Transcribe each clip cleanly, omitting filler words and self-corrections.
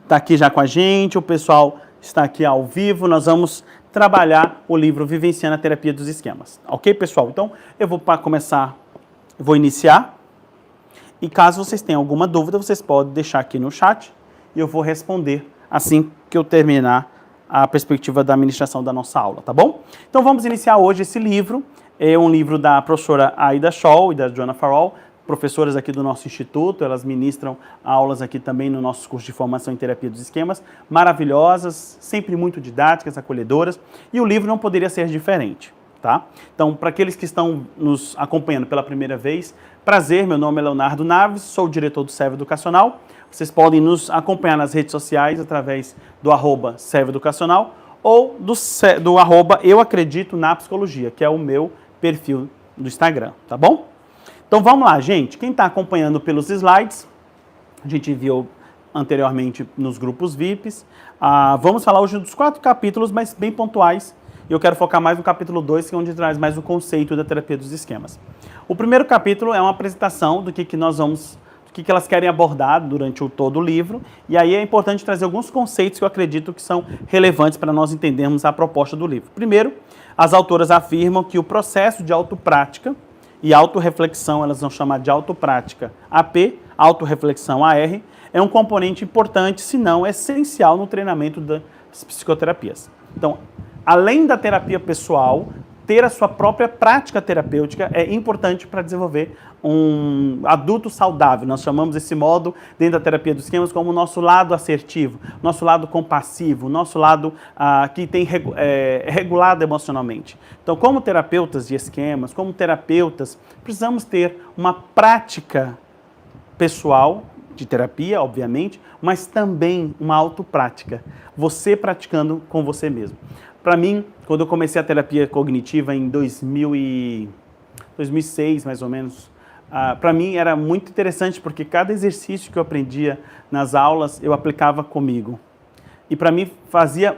está aqui já com a gente, o pessoal está aqui ao vivo, nós vamos trabalhar o livro Vivenciando a Terapia dos Esquemas. Ok, pessoal? Então, eu vou vou iniciar, e caso vocês tenham alguma dúvida, vocês podem deixar aqui no chat, e eu vou responder assim que eu terminar a perspectiva da administração da nossa aula, tá bom? Então, vamos iniciar hoje esse livro, é um livro da professora Aida Scholl e da Joanna Farrell, professoras aqui do nosso instituto, elas ministram aulas aqui também no nosso curso de formação em terapia dos esquemas, maravilhosas, sempre muito didáticas, acolhedoras, e o livro não poderia ser diferente, tá? Então, para aqueles que estão nos acompanhando pela primeira vez, prazer, meu nome é Leonardo Naves, sou o diretor do Servo Educacional, vocês podem nos acompanhar nas redes sociais através do @Servo Educacional ou do @Eu Acredito na Psicologia, que é o meu perfil do Instagram, tá bom? Então vamos lá, gente. Quem está acompanhando pelos slides, a gente enviou anteriormente nos grupos VIPs. Vamos falar hoje dos 4 capítulos, mas bem pontuais. E eu quero focar mais no capítulo 2, que é onde traz mais o conceito da terapia dos esquemas. O primeiro capítulo é uma apresentação do que elas querem abordar durante todo o livro. E aí é importante trazer alguns conceitos que eu acredito que são relevantes para nós entendermos a proposta do livro. Primeiro, as autoras afirmam que o processo de autoprática e autorreflexão, elas vão chamar de autoprática AP, autorreflexão AR, é um componente importante, se não essencial, no treinamento das psicoterapias. Então, além da terapia pessoal, ter a sua própria prática terapêutica é importante para desenvolver um adulto saudável. Nós chamamos esse modo, dentro da terapia dos esquemas, como o nosso lado assertivo, nosso lado compassivo, nosso lado que tem regulado emocionalmente. Então, como terapeutas de esquemas, como terapeutas, precisamos ter uma prática pessoal de terapia, obviamente, mas também uma autoprática. Você praticando com você mesmo. Para mim, quando eu comecei a terapia cognitiva em 2006, mais ou menos, para mim era muito interessante porque cada exercício que eu aprendia nas aulas, eu aplicava comigo. E para mim fazia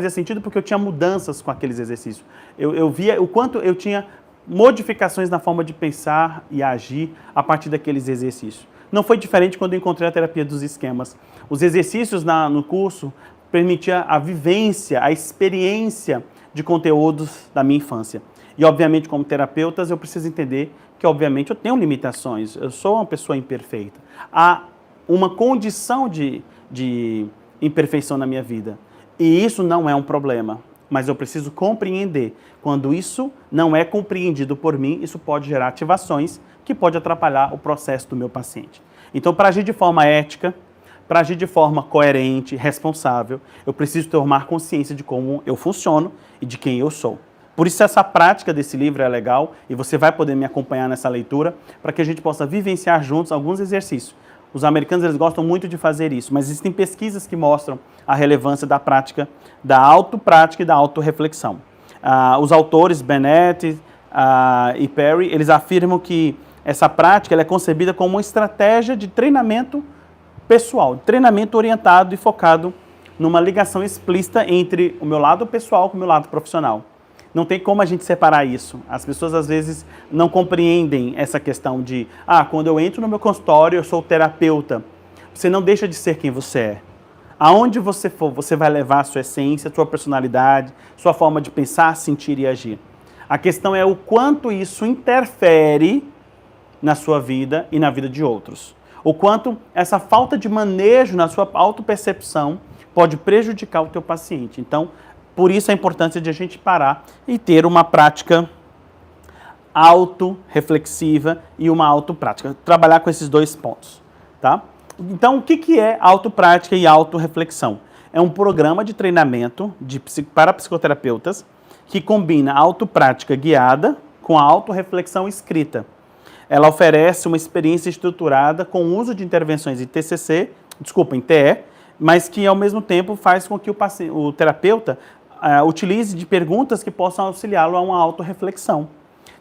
sentido porque eu tinha mudanças com aqueles exercícios. Eu via o quanto eu tinha modificações na forma de pensar e agir a partir daqueles exercícios. Não foi diferente quando eu encontrei a terapia dos esquemas. Os exercícios no curso permitia a vivência, a experiência de conteúdos da minha infância. E, obviamente, como terapeutas, eu preciso entender que, obviamente, eu tenho limitações. Eu sou uma pessoa imperfeita. Há uma condição de imperfeição na minha vida. E isso não é um problema. Mas eu preciso compreender. Quando isso não é compreendido por mim, isso pode gerar ativações que pode atrapalhar o processo do meu paciente. Então, para agir de forma ética, para agir de forma coerente, responsável, eu preciso tomar consciência de como eu funciono e de quem eu sou. Por isso essa prática desse livro é legal e você vai poder me acompanhar nessa leitura para que a gente possa vivenciar juntos alguns exercícios. Os americanos eles gostam muito de fazer isso, mas existem pesquisas que mostram a relevância da prática, da autoprática e da autorreflexão. Os autores Bennett e Perry, eles afirmam que essa prática ela é concebida como uma estratégia de treinamento pessoal, treinamento orientado e focado numa ligação explícita entre o meu lado pessoal com o meu lado profissional. Não tem como a gente separar isso. As pessoas às vezes não compreendem essa questão de quando eu entro no meu consultório, eu sou terapeuta. Você não deixa de ser quem você é. Aonde você for, você vai levar a sua essência, a sua personalidade, sua forma de pensar, sentir e agir. A questão é o quanto isso interfere na sua vida e na vida de outros. O quanto essa falta de manejo na sua autopercepção pode prejudicar o teu paciente. Então, por isso a importância de a gente parar e ter uma prática autorreflexiva e uma autoprática. Trabalhar com esses 2 pontos, tá? Então, o que é autoprática e autorreflexão? É um programa de treinamento para psicoterapeutas que combina a autoprática guiada com a autorreflexão escrita. Ela oferece uma experiência estruturada com o uso de intervenções em em TE, mas que ao mesmo tempo faz com que o terapeuta utilize de perguntas que possam auxiliá-lo a uma autorreflexão.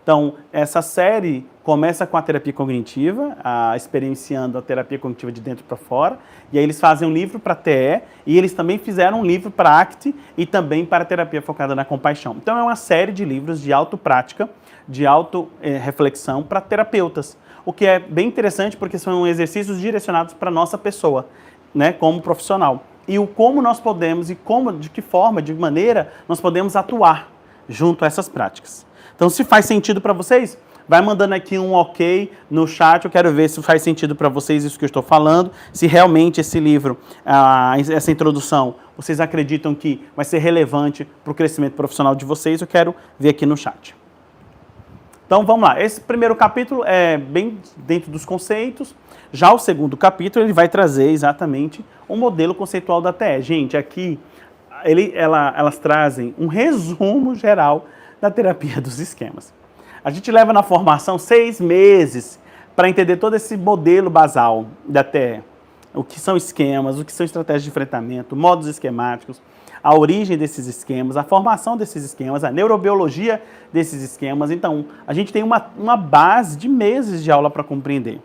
Então, essa série começa com a terapia cognitiva, experienciando a terapia cognitiva de dentro para fora, e aí eles fazem um livro para TE, e eles também fizeram um livro para ACT e também para a terapia focada na compaixão. Então, é uma série de livros de autoprática, de autorreflexão para terapeutas, o que é bem interessante porque são exercícios direcionados para a nossa pessoa. né, como profissional. E o como nós podemos, e como, de que forma, de que maneira nós podemos atuar junto a essas práticas. Então, se faz sentido para vocês, vai mandando aqui um ok no chat, eu quero ver se faz sentido para vocês isso que eu estou falando, se realmente esse livro, essa introdução, vocês acreditam que vai ser relevante para o crescimento profissional de vocês, eu quero ver aqui no chat. Então, vamos lá. Esse primeiro capítulo é bem dentro dos conceitos. Já o segundo capítulo, ele vai trazer exatamente um modelo conceitual da TE. Gente, aqui elas trazem um resumo geral da terapia dos esquemas. A gente leva na formação 6 meses para entender todo esse modelo basal da TE. O que são esquemas, o que são estratégias de enfrentamento, modos esquemáticos, a origem desses esquemas, a formação desses esquemas, a neurobiologia desses esquemas. Então, a gente tem uma base de meses de aula para compreender.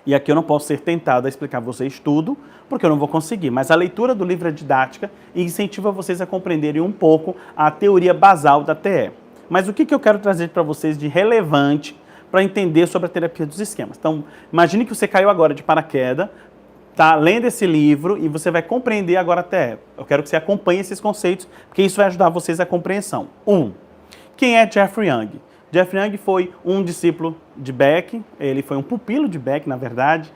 E aqui eu não posso ser tentado a explicar a vocês tudo, porque eu não vou conseguir. Mas a leitura do livro é didática e incentiva vocês a compreenderem um pouco a teoria basal da TE. Mas o que eu quero trazer para vocês de relevante para entender sobre a terapia dos esquemas? Então, imagine que você caiu agora de paraquedas, está lendo esse livro e você vai compreender agora a TE. Eu quero que você acompanhe esses conceitos, porque isso vai ajudar vocês a compreensão. Quem é Jeffrey Young? Jeffrey Young foi um discípulo de Beck, ele foi um pupilo de Beck, na verdade,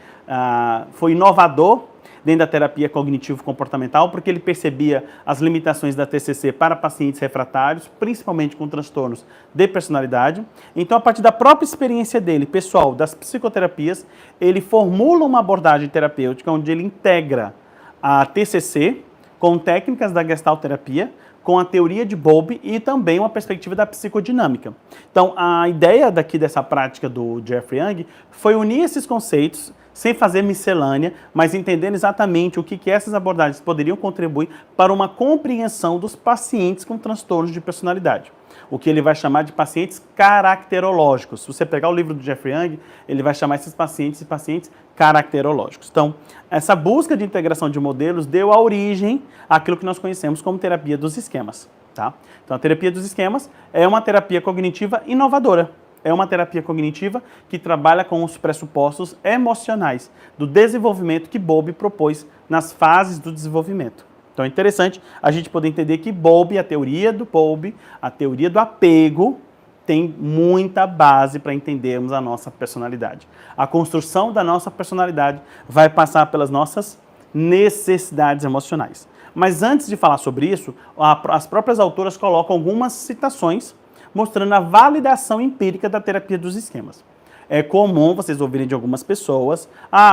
foi inovador dentro da terapia cognitivo-comportamental, porque ele percebia as limitações da TCC para pacientes refratários, principalmente com transtornos de personalidade. Então, a partir da própria experiência dele, pessoal, das psicoterapias, ele formula uma abordagem terapêutica onde ele integra a TCC com técnicas da Gestalt terapia, com a teoria de Bowlby e também uma perspectiva da psicodinâmica. Então, a ideia dessa prática do Jeffrey Young foi unir esses conceitos sem fazer miscelânea, mas entendendo exatamente o que essas abordagens poderiam contribuir para uma compreensão dos pacientes com transtornos de personalidade. O que ele vai chamar de pacientes caracterológicos. Se você pegar o livro do Jeffrey Young, ele vai chamar esses pacientes de pacientes caracterológicos. Então, essa busca de integração de modelos deu a origem àquilo que nós conhecemos como terapia dos esquemas. Tá? Então, a terapia dos esquemas é uma terapia cognitiva inovadora. É uma terapia cognitiva que trabalha com os pressupostos emocionais do desenvolvimento que Bowlby propôs nas fases do desenvolvimento. Então é interessante a gente poder entender que Bowlby, a teoria do Bowlby, a teoria do apego, tem muita base para entendermos a nossa personalidade. A construção da nossa personalidade vai passar pelas nossas necessidades emocionais. Mas antes de falar sobre isso, as próprias autoras colocam algumas citações mostrando a validação empírica da terapia dos esquemas. É comum vocês ouvirem de algumas pessoas,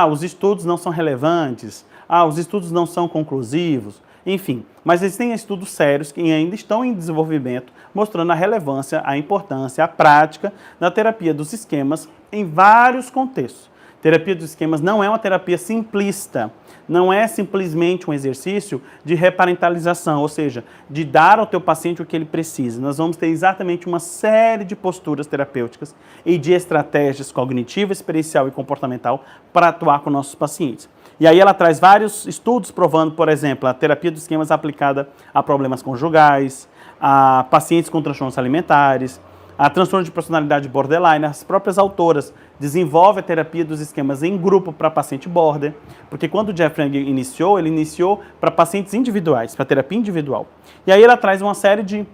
os estudos não são relevantes, os estudos não são conclusivos, enfim. Mas existem estudos sérios que ainda estão em desenvolvimento, mostrando a relevância, a importância, a prática da terapia dos esquemas em vários contextos. Terapia dos esquemas não é uma terapia simplista, não é simplesmente um exercício de reparentalização, ou seja, de dar ao teu paciente o que ele precisa. Nós vamos ter exatamente uma série de posturas terapêuticas e de estratégias cognitiva, experiencial e comportamental para atuar com nossos pacientes. E aí ela traz vários estudos provando, por exemplo, a terapia dos esquemas aplicada a problemas conjugais, a pacientes com transtornos alimentares, a transtorno de personalidade borderline. As próprias autoras desenvolvem a terapia dos esquemas em grupo para paciente border, porque quando o Jeffrey Young iniciou, ele iniciou para pacientes individuais, para terapia individual. E aí ela traz uma série de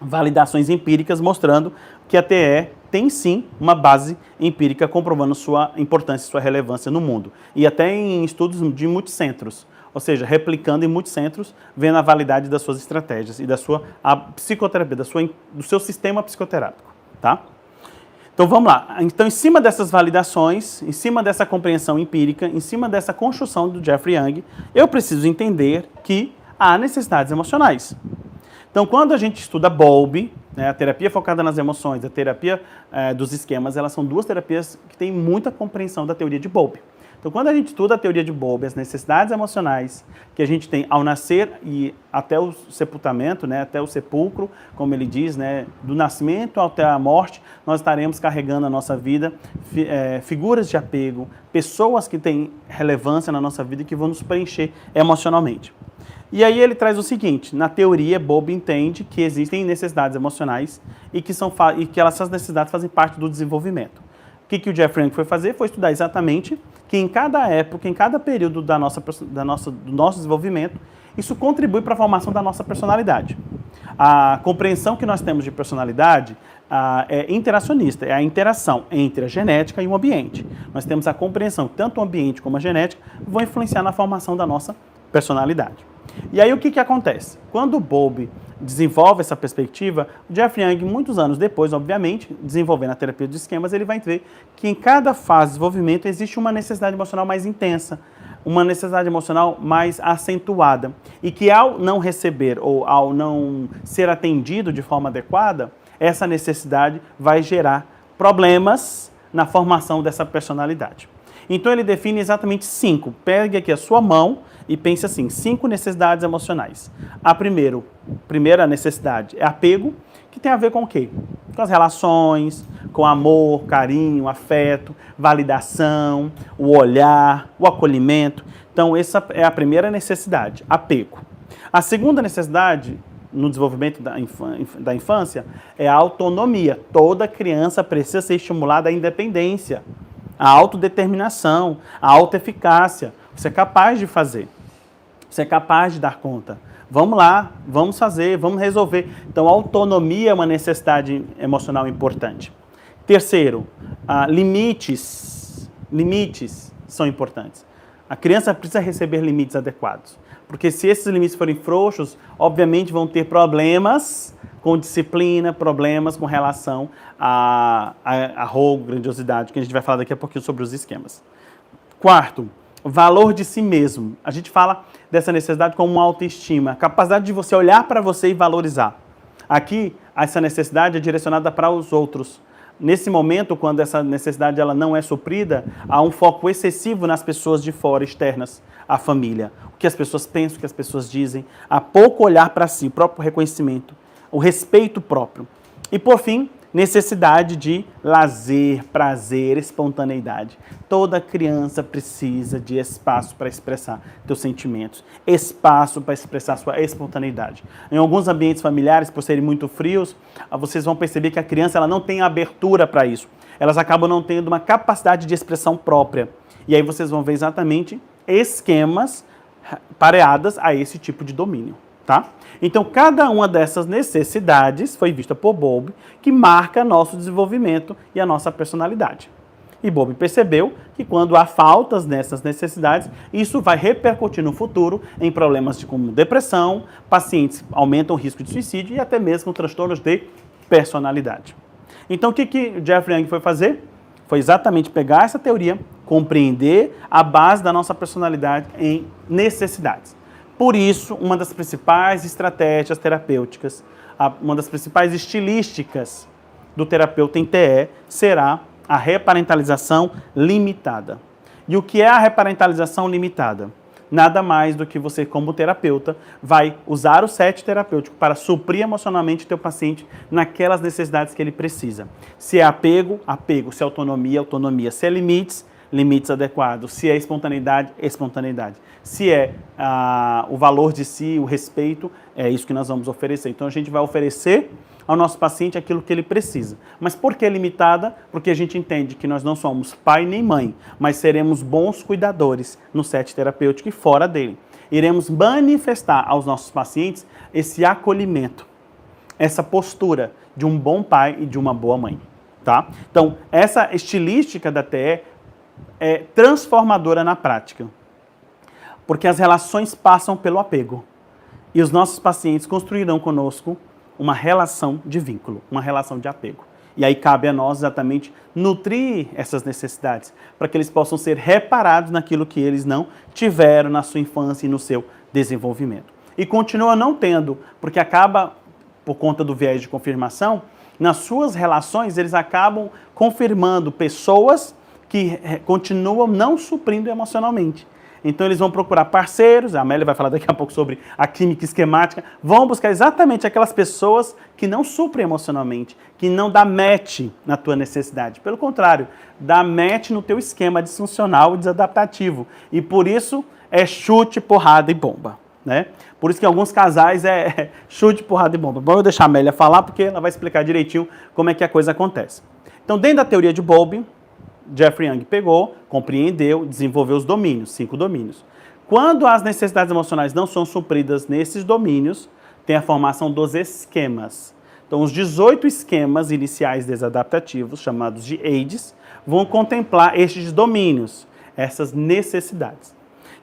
validações empíricas mostrando que a TE tem sim uma base empírica comprovando sua importância e sua relevância no mundo. E até em estudos de multicentros, ou seja, replicando em muitos centros, vendo a validade das suas estratégias e da sua psicoterapia, do seu sistema psicoterápico, tá? Então vamos lá. Então, em cima dessas validações, em cima dessa compreensão empírica, em cima dessa construção do Jeffrey Young, eu preciso entender que há necessidades emocionais. Então, quando a gente estuda Bowlby, né, a terapia focada nas emoções, a terapia dos esquemas, elas são duas terapias que têm muita compreensão da teoria de Bowlby. Então, quando a gente estuda a teoria de Bowlby, as necessidades emocionais que a gente tem ao nascer e até o sepultamento, né, até o sepulcro, como ele diz, né, do nascimento até a morte, nós estaremos carregando na nossa vida figuras de apego, pessoas que têm relevância na nossa vida e que vão nos preencher emocionalmente. E aí ele traz o seguinte: na teoria, Bowlby entende que existem necessidades emocionais e que essas necessidades fazem parte do desenvolvimento. O que o Jeffrey Young foi fazer? Foi estudar exatamente que em cada época, em cada período do nosso desenvolvimento, isso contribui para a formação da nossa personalidade. A compreensão que nós temos de personalidade é interacionista, é a interação entre a genética e o ambiente. Nós temos a compreensão que tanto o ambiente como a genética vão influenciar na formação da nossa personalidade. E aí o que acontece? Quando o Bowlby desenvolve essa perspectiva, o Jeffrey Young, muitos anos depois, obviamente, desenvolvendo a terapia dos esquemas, ele vai ver que em cada fase de desenvolvimento existe uma necessidade emocional mais intensa, uma necessidade emocional mais acentuada, e que ao não receber ou ao não ser atendido de forma adequada, essa necessidade vai gerar problemas na formação dessa personalidade. Então ele define exatamente 5. Pegue aqui a sua mão e pense assim, 5 necessidades emocionais. A primeira necessidade é apego, que tem a ver com o quê? Com as relações, com amor, carinho, afeto, validação, o olhar, o acolhimento. Então essa é a primeira necessidade, apego. A segunda necessidade no desenvolvimento da infância é a autonomia. Toda criança precisa ser estimulada à independência, à autodeterminação, à autoeficácia. Você é capaz de fazer. Você é capaz de dar conta. Vamos lá, vamos fazer, vamos resolver. Então, a autonomia é uma necessidade emocional importante. Terceiro, limites. Limites são importantes. A criança precisa receber limites adequados. Porque se esses limites forem frouxos, obviamente vão ter problemas com disciplina, problemas com relação a arrogo, grandiosidade, que a gente vai falar daqui a pouquinho sobre os esquemas. Quarto, valor de si mesmo. A gente fala dessa necessidade como uma autoestima, a capacidade de você olhar para você e valorizar. Aqui, essa necessidade é direcionada para os outros. Nesse momento, quando essa necessidade ela não é suprida, há um foco excessivo nas pessoas de fora, externas à família. O que as pessoas pensam, o que as pessoas dizem. Há pouco olhar para si, o próprio reconhecimento, o respeito próprio. E, por fim, necessidade de lazer, prazer, espontaneidade. Toda criança precisa de espaço para expressar seus sentimentos, espaço para expressar sua espontaneidade. Em alguns ambientes familiares, por serem muito frios, vocês vão perceber que a criança ela não tem abertura para isso. Elas acabam não tendo uma capacidade de expressão própria. E aí vocês vão ver exatamente esquemas pareadas a esse tipo de domínio. Tá? Então, cada uma dessas necessidades foi vista por Bowlby, que marca nosso desenvolvimento e a nossa personalidade. E Bowlby percebeu que quando há faltas nessas necessidades, isso vai repercutir no futuro em problemas como depressão, pacientes aumentam o risco de suicídio e até mesmo transtornos de personalidade. Então, o que Jeffrey Young foi fazer? Foi exatamente pegar essa teoria, compreender a base da nossa personalidade em necessidades. Por isso, uma das principais estratégias terapêuticas, uma das principais estilísticas do terapeuta em TE será a reparentalização limitada. E o que é a reparentalização limitada? Nada mais do que você, como terapeuta, vai usar o set terapêutico para suprir emocionalmente o teu paciente naquelas necessidades que ele precisa. Se é apego, apego. Se é autonomia, autonomia. Se é limites, limites adequados. Se é espontaneidade, espontaneidade. Se é o valor de si, o respeito, é isso que nós vamos oferecer. Então, a gente vai oferecer ao nosso paciente aquilo que ele precisa. Mas por que limitada? Porque a gente entende que nós não somos pai nem mãe, mas seremos bons cuidadores no set terapêutico e fora dele. Iremos manifestar aos nossos pacientes esse acolhimento, essa postura de um bom pai e de uma boa mãe. Tá? Então, essa estilística da TE é transformadora na prática. Porque as relações passam pelo apego. E os nossos pacientes construirão conosco uma relação de vínculo, uma relação de apego. E aí cabe a nós exatamente nutrir essas necessidades, para que eles possam ser reparados naquilo que eles não tiveram na sua infância e no seu desenvolvimento. E continua não tendo, porque acaba, por conta do viés de confirmação, nas suas relações eles acabam confirmando pessoas que continuam não suprindo emocionalmente. Então eles vão procurar parceiros, a Amélia vai falar daqui a pouco sobre a química esquemática, vão buscar exatamente aquelas pessoas que não suprem emocionalmente, que não dá match na tua necessidade. Pelo contrário, dá match no teu esquema disfuncional e desadaptativo. E por isso é chute, porrada e bomba. Né? Por isso que em alguns casais é chute, porrada e bomba. Bom, eu deixar a Amélia falar porque ela vai explicar direitinho como é que a coisa acontece. Então, dentro da teoria de Bowlby, Jeffrey Young pegou, compreendeu, desenvolveu os domínios, 5 domínios. Quando as necessidades emocionais não são supridas nesses domínios, tem a formação dos esquemas. Então, os 18 esquemas iniciais desadaptativos, chamados de AIDs, vão contemplar estes domínios, essas necessidades.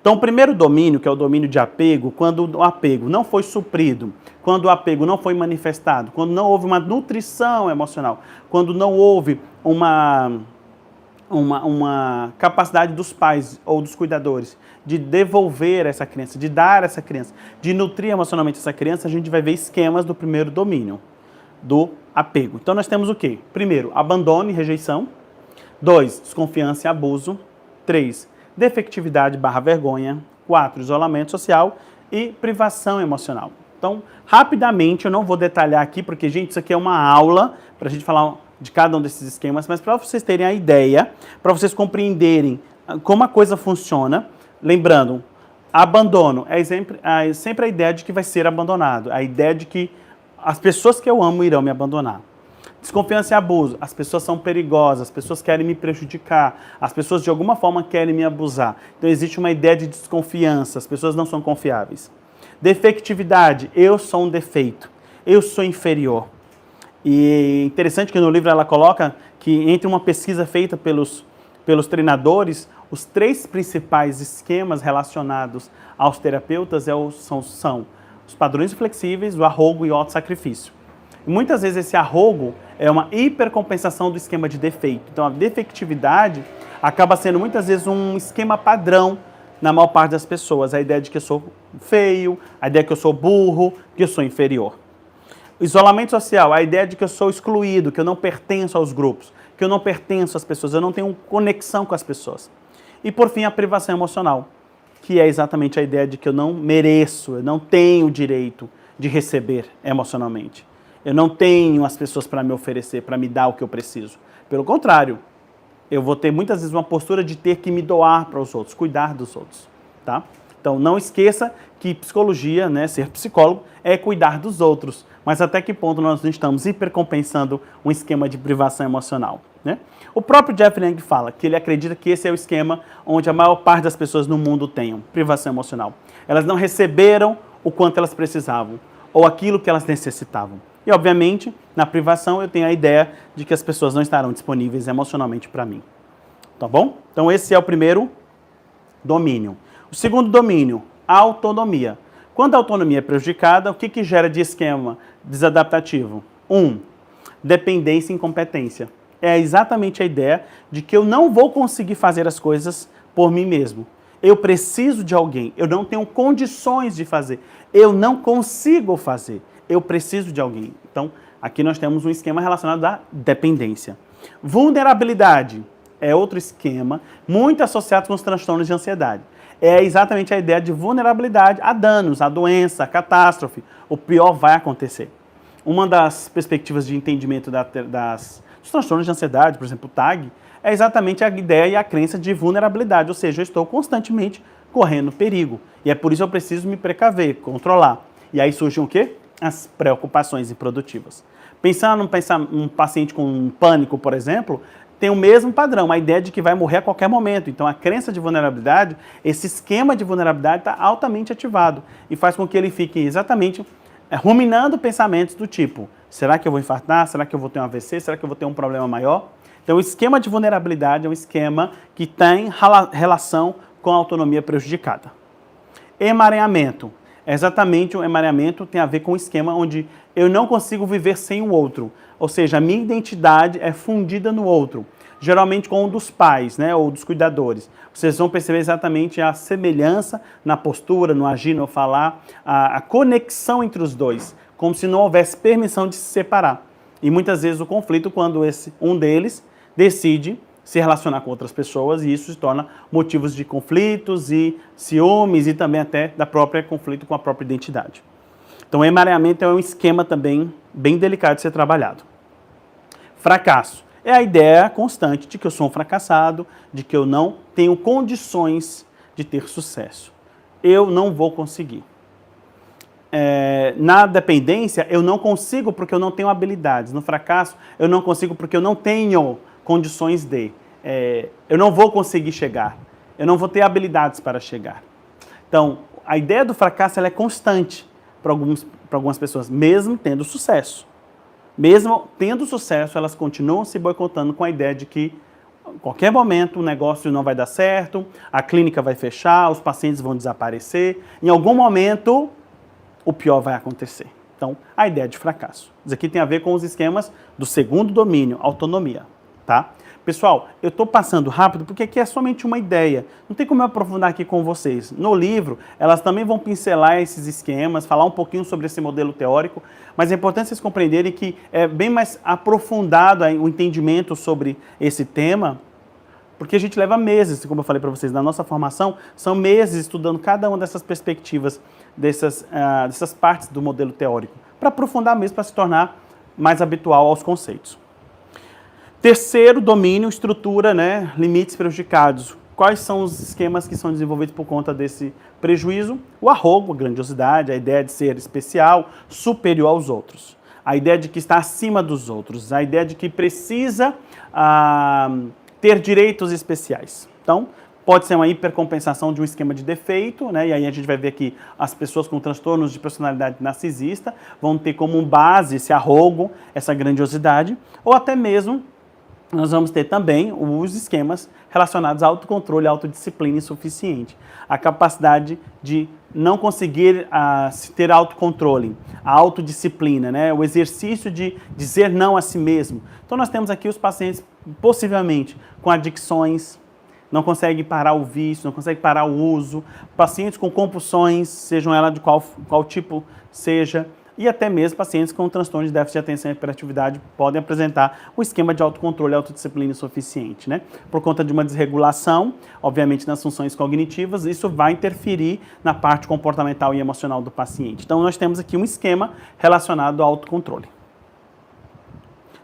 Então, o primeiro domínio, que é o domínio de apego, quando o apego não foi suprido, quando o apego não foi manifestado, quando não houve uma nutrição emocional, quando não houve uma capacidade dos pais ou dos cuidadores de devolver essa criança, de dar essa criança, de nutrir emocionalmente essa criança, a gente vai ver esquemas do primeiro domínio, do apego. Então, nós temos o quê? Primeiro, abandono e rejeição. 2, desconfiança e abuso. 3, defectividade / vergonha. 4, isolamento social e privação emocional. Então, rapidamente, eu não vou detalhar aqui, porque, gente, isso aqui é uma aula para a gente falar de cada um desses esquemas, mas para vocês terem a ideia, para vocês compreenderem como a coisa funciona, lembrando, abandono é sempre a ideia de que vai ser abandonado, a ideia de que as pessoas que eu amo irão me abandonar. Desconfiança e abuso, as pessoas são perigosas, as pessoas querem me prejudicar, as pessoas de alguma forma querem me abusar. Então existe uma ideia de desconfiança, as pessoas não são confiáveis. Defectividade, eu sou um defeito, eu sou inferior. E interessante que no livro ela coloca que entre uma pesquisa feita pelos treinadores, os 3 principais esquemas relacionados aos terapeutas são os padrões flexíveis, o arrogo e o autossacrifício. E muitas vezes esse arrogo é uma hipercompensação do esquema de defeito. Então a defectividade acaba sendo muitas vezes um esquema padrão na maior parte das pessoas. A ideia de que eu sou feio, a ideia de que eu sou burro, que eu sou inferior. Isolamento social, a ideia de que eu sou excluído, que eu não pertenço aos grupos, que eu não pertenço às pessoas, eu não tenho conexão com as pessoas. E por fim, a privação emocional, que é exatamente a ideia de que eu não mereço, eu não tenho o direito de receber emocionalmente. Eu não tenho as pessoas para me oferecer, para me dar o que eu preciso. Pelo contrário, eu vou ter muitas vezes uma postura de ter que me doar para os outros, cuidar dos outros, tá? Então, não esqueça que psicologia, né, ser psicólogo, é cuidar dos outros. Mas até que ponto nós não estamos hipercompensando um esquema de privação emocional, né? O próprio Jeffrey Young fala que ele acredita que esse é o esquema onde a maior parte das pessoas no mundo tem privação emocional. Elas não receberam o quanto elas precisavam, ou aquilo que elas necessitavam. E, obviamente, na privação eu tenho a ideia de que as pessoas não estarão disponíveis emocionalmente para mim. Tá bom? Então, esse é o primeiro domínio. O segundo domínio, a autonomia. Quando a autonomia é prejudicada, o que gera de esquema desadaptativo? 1, dependência e incompetência. É exatamente a ideia de que eu não vou conseguir fazer as coisas por mim mesmo. Eu preciso de alguém, eu não tenho condições de fazer, eu não consigo fazer, eu preciso de alguém. Então, aqui nós temos um esquema relacionado à dependência. Vulnerabilidade é outro esquema muito associado com os transtornos de ansiedade. É exatamente a ideia de vulnerabilidade a danos, a doença, a catástrofe. O pior vai acontecer. Uma das perspectivas de entendimento dos transtornos de ansiedade, por exemplo, o TAG, é exatamente a ideia e a crença de vulnerabilidade, ou seja, eu estou constantemente correndo perigo. E é por isso que eu preciso me precaver, controlar. E aí surgem o quê? As preocupações improdutivas. Pensando num paciente com pânico, por exemplo, tem o mesmo padrão, a ideia de que vai morrer a qualquer momento. Então, a crença de vulnerabilidade, esse esquema de vulnerabilidade está altamente ativado e faz com que ele fique exatamente ruminando pensamentos do tipo, será que eu vou infartar? Será que eu vou ter um AVC? Será que eu vou ter um problema maior? Então, o esquema de vulnerabilidade é um esquema que tem relação com a autonomia prejudicada. Emaranhamento. Exatamente, o emaranhamento tem a ver com o esquema onde eu não consigo viver sem o outro. Ou seja, a minha identidade é fundida no outro. Geralmente com um dos pais, né, ou dos cuidadores. Vocês vão perceber exatamente a semelhança na postura, no agir, no falar, a conexão entre os dois, como se não houvesse permissão de se separar. E muitas vezes o conflito quando um deles decide se relacionar com outras pessoas e isso se torna motivos de conflitos e ciúmes e também até da própria conflito com a própria identidade. Então, o emaranhamento é um esquema também bem delicado de ser trabalhado. Fracasso é a ideia constante de que eu sou um fracassado, de que eu não tenho condições de ter sucesso. Eu não vou conseguir. Na dependência, eu não consigo porque eu não tenho habilidades. No fracasso, eu não consigo porque eu não tenho condições de. eu não vou conseguir chegar, eu não vou ter habilidades para chegar. Então, a ideia do fracasso ela é constante para algumas pessoas, mesmo tendo sucesso. Mesmo tendo sucesso, elas continuam se boicotando com a ideia de que em qualquer momento o negócio não vai dar certo, a clínica vai fechar, os pacientes vão desaparecer, em algum momento o pior vai acontecer. Então, a ideia de fracasso. Isso aqui tem a ver com os esquemas do segundo domínio, autonomia, tá? Pessoal, eu estou passando rápido porque aqui é somente uma ideia. Não tem como eu aprofundar aqui com vocês. No livro, elas também vão pincelar esses esquemas, falar um pouquinho sobre esse modelo teórico, mas é importante vocês compreenderem que é bem mais aprofundado o entendimento sobre esse tema, porque a gente leva meses, como eu falei para vocês, na nossa formação, são meses estudando cada uma dessas perspectivas, dessas partes do modelo teórico, para aprofundar mesmo, para se tornar mais habitual aos conceitos. Terceiro domínio, estrutura, né, limites prejudicados. Quais são os esquemas que são desenvolvidos por conta desse prejuízo? O arrogo, a grandiosidade, a ideia de ser especial, superior aos outros. A ideia de que está acima dos outros, a ideia de que precisa ter direitos especiais. Então, pode ser uma hipercompensação de um esquema de defeito, né? E aí a gente vai ver que as pessoas com transtornos de personalidade narcisista vão ter como base esse arrogo, essa grandiosidade, ou até mesmo nós vamos ter também os esquemas relacionados a autocontrole, autodisciplina insuficiente. A capacidade de não conseguir ter autocontrole, a autodisciplina, né? O exercício de dizer não a si mesmo. Então nós temos aqui os pacientes possivelmente com adicções, não conseguem parar o vício, não conseguem parar o uso, pacientes com compulsões, sejam elas de qual tipo seja, e até mesmo pacientes com transtorno de déficit de atenção e hiperatividade podem apresentar o esquema de autocontrole e autodisciplina insuficiente, né? Por conta de uma desregulação, obviamente, nas funções cognitivas, isso vai interferir na parte comportamental e emocional do paciente. Então, nós temos aqui um esquema relacionado ao autocontrole.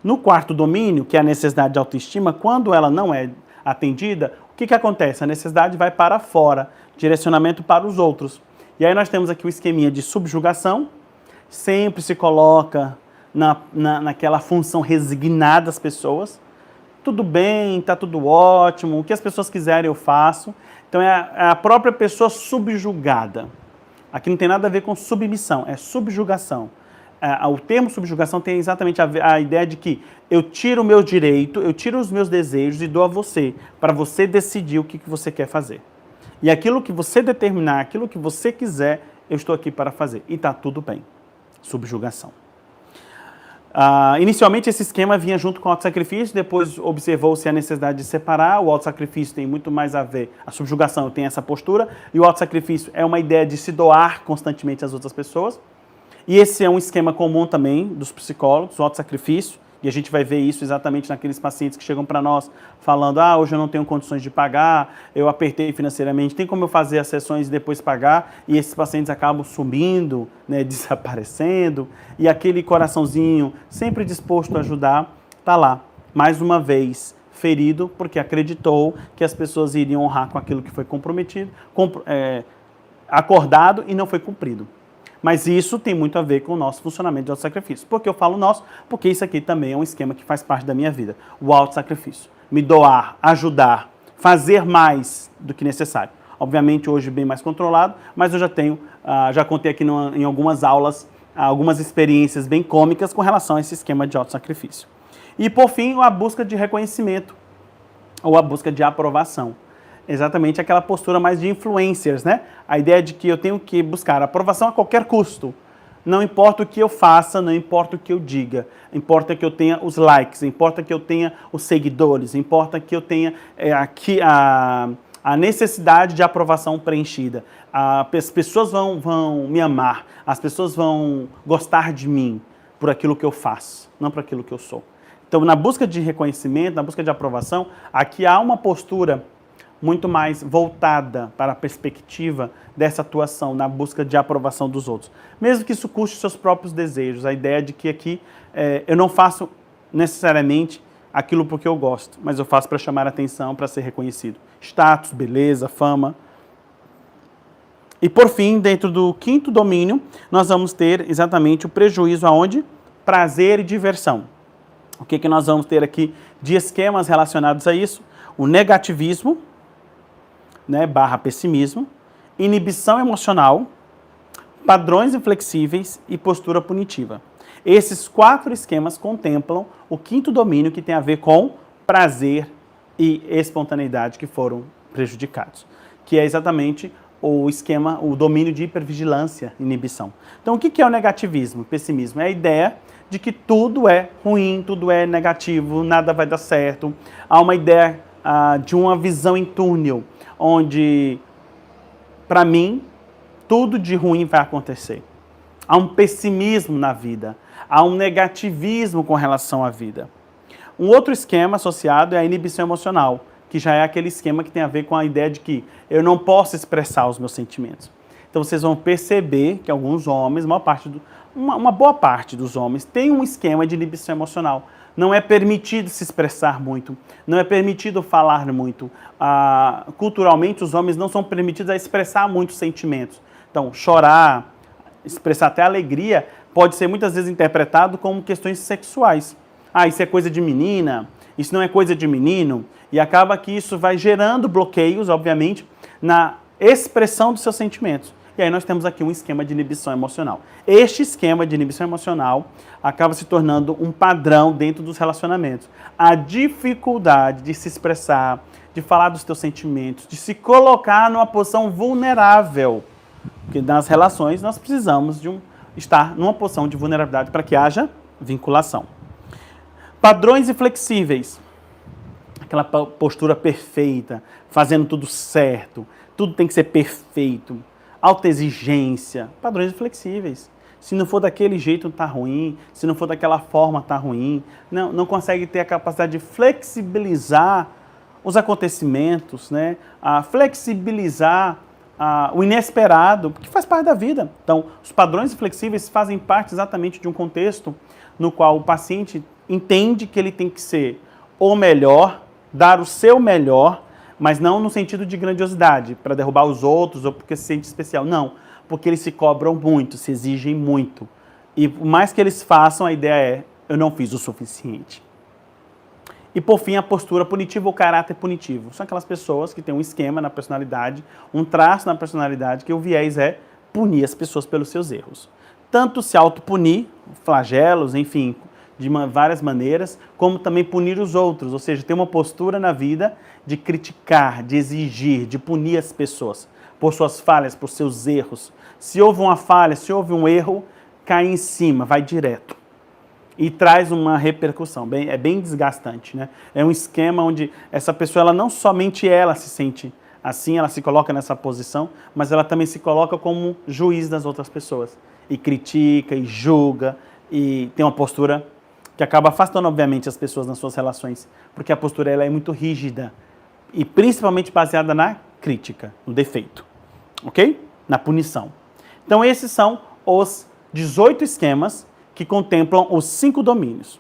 No quarto domínio, que é a necessidade de autoestima, quando ela não é atendida, o que acontece? A necessidade vai para fora, direcionamento para os outros. E aí nós temos aqui o esqueminha de subjugação, sempre se coloca naquela função resignada das pessoas. Tudo bem, está tudo ótimo, o que as pessoas quiserem eu faço. Então é a própria pessoa subjugada. Aqui não tem nada a ver com submissão, é subjugação. O termo subjugação tem exatamente a ideia de que eu tiro o meu direito, eu tiro os meus desejos e dou a você, para você decidir o que você quer fazer. E aquilo que você determinar, aquilo que você quiser, eu estou aqui para fazer. E está tudo bem. Subjugação. Inicialmente esse esquema vinha junto com o autossacrifício, depois observou-se a necessidade de separar. O autossacrifício tem muito mais a ver, a subjugação tem essa postura, e o autossacrifício é uma ideia de se doar constantemente às outras pessoas. E esse é um esquema comum também dos psicólogos, o autossacrifício, e a gente vai ver isso exatamente naqueles pacientes que chegam para nós falando, hoje eu não tenho condições de pagar, eu apertei financeiramente, tem como eu fazer as sessões e depois pagar? E esses pacientes acabam sumindo, né, desaparecendo, e aquele coraçãozinho sempre disposto a ajudar, está lá, mais uma vez, ferido, porque acreditou que as pessoas iriam honrar com aquilo que foi comprometido, acordado e não foi cumprido. Mas isso tem muito a ver com o nosso funcionamento de autossacrifício. Por que eu falo nosso? Porque isso aqui também é um esquema que faz parte da minha vida. O autossacrifício. Me doar, ajudar, fazer mais do que necessário. Obviamente hoje bem mais controlado, mas eu já contei aqui em algumas aulas, algumas experiências bem cômicas com relação a esse esquema de autossacrifício. E por fim, a busca de reconhecimento, ou a busca de aprovação. Exatamente aquela postura mais de influencers, né? A ideia de que eu tenho que buscar aprovação a qualquer custo. Não importa o que eu faça, não importa o que eu diga. Importa que eu tenha os likes, importa que eu tenha os seguidores, importa que eu tenha aqui a necessidade de aprovação preenchida. As pessoas vão me amar, as pessoas vão gostar de mim por aquilo que eu faço, não por aquilo que eu sou. Então, na busca de reconhecimento, na busca de aprovação, aqui há uma postura muito mais voltada para a perspectiva dessa atuação na busca de aprovação dos outros. Mesmo que isso custe seus próprios desejos, a ideia de que aqui eu não faço necessariamente aquilo porque eu gosto, mas eu faço para chamar a atenção, para ser reconhecido. Status, beleza, fama. E por fim, dentro do quinto domínio, nós vamos ter exatamente o prejuízo aonde? Prazer e diversão. O que nós vamos ter aqui de esquemas relacionados a isso? o negativismo, né, / pessimismo, inibição emocional, padrões inflexíveis e postura punitiva. Esses 4 esquemas contemplam o 5º domínio, que tem a ver com prazer e espontaneidade, que foram prejudicados, que é exatamente o esquema, o domínio de hipervigilância e inibição. Então, o que é o negativismo, o pessimismo? É a ideia de que tudo é ruim, tudo é negativo, nada vai dar certo. Há uma ideia de uma visão em túnel, onde, para mim, tudo de ruim vai acontecer. Há um pessimismo na vida, há um negativismo com relação à vida. Um outro esquema associado é a inibição emocional, que já é aquele esquema que tem a ver com a ideia de que eu não posso expressar os meus sentimentos. Então vocês vão perceber que alguns homens, uma boa parte dos homens, tem um esquema de inibição emocional. Não é permitido se expressar muito, não é permitido falar muito. Culturalmente, os homens não são permitidos a expressar muitos sentimentos. Então, chorar, expressar até alegria, pode ser muitas vezes interpretado como questões sexuais. Isso é coisa de menina, isso não é coisa de menino, e acaba que isso vai gerando bloqueios, obviamente, na expressão dos seus sentimentos. E aí nós temos aqui um esquema de inibição emocional. Este esquema de inibição emocional acaba se tornando um padrão dentro dos relacionamentos. A dificuldade de se expressar, de falar dos teus sentimentos, de se colocar numa posição vulnerável. Porque nas relações nós precisamos estar numa posição de vulnerabilidade para que haja vinculação. Padrões inflexíveis. Aquela postura perfeita, fazendo tudo certo, tudo tem que ser perfeito. Alta exigência, padrões inflexíveis. Se não for daquele jeito, está ruim. Se não for daquela forma, está ruim. Não consegue ter a capacidade de flexibilizar os acontecimentos, né? Flexibilizar o inesperado, porque faz parte da vida. Então, os padrões inflexíveis fazem parte exatamente de um contexto no qual o paciente entende que ele tem que ser o melhor, dar o seu melhor, mas não no sentido de grandiosidade, para derrubar os outros ou porque se sente especial. Não, porque eles se cobram muito, se exigem muito. E por mais que eles façam, a ideia é, eu não fiz o suficiente. E por fim, a postura punitiva ou caráter punitivo. São aquelas pessoas que têm um esquema na personalidade, um traço na personalidade, que o viés é punir as pessoas pelos seus erros. Tanto se autopunir, flagelos, enfim, de várias maneiras, como também punir os outros, ou seja, ter uma postura na vida de criticar, de exigir, de punir as pessoas por suas falhas, por seus erros. Se houve uma falha, se houve um erro, cai em cima, vai direto. E traz uma repercussão, é bem desgastante, né? É um esquema onde essa pessoa, ela não somente ela se sente assim, ela se coloca nessa posição, mas ela também se coloca como juiz das outras pessoas. E critica, e julga, e tem uma postura que acaba afastando, obviamente, as pessoas nas suas relações, porque a postura ela é muito rígida, e principalmente baseada na crítica, no defeito, ok? Na punição. Então esses são os 18 esquemas que contemplam os 5 domínios.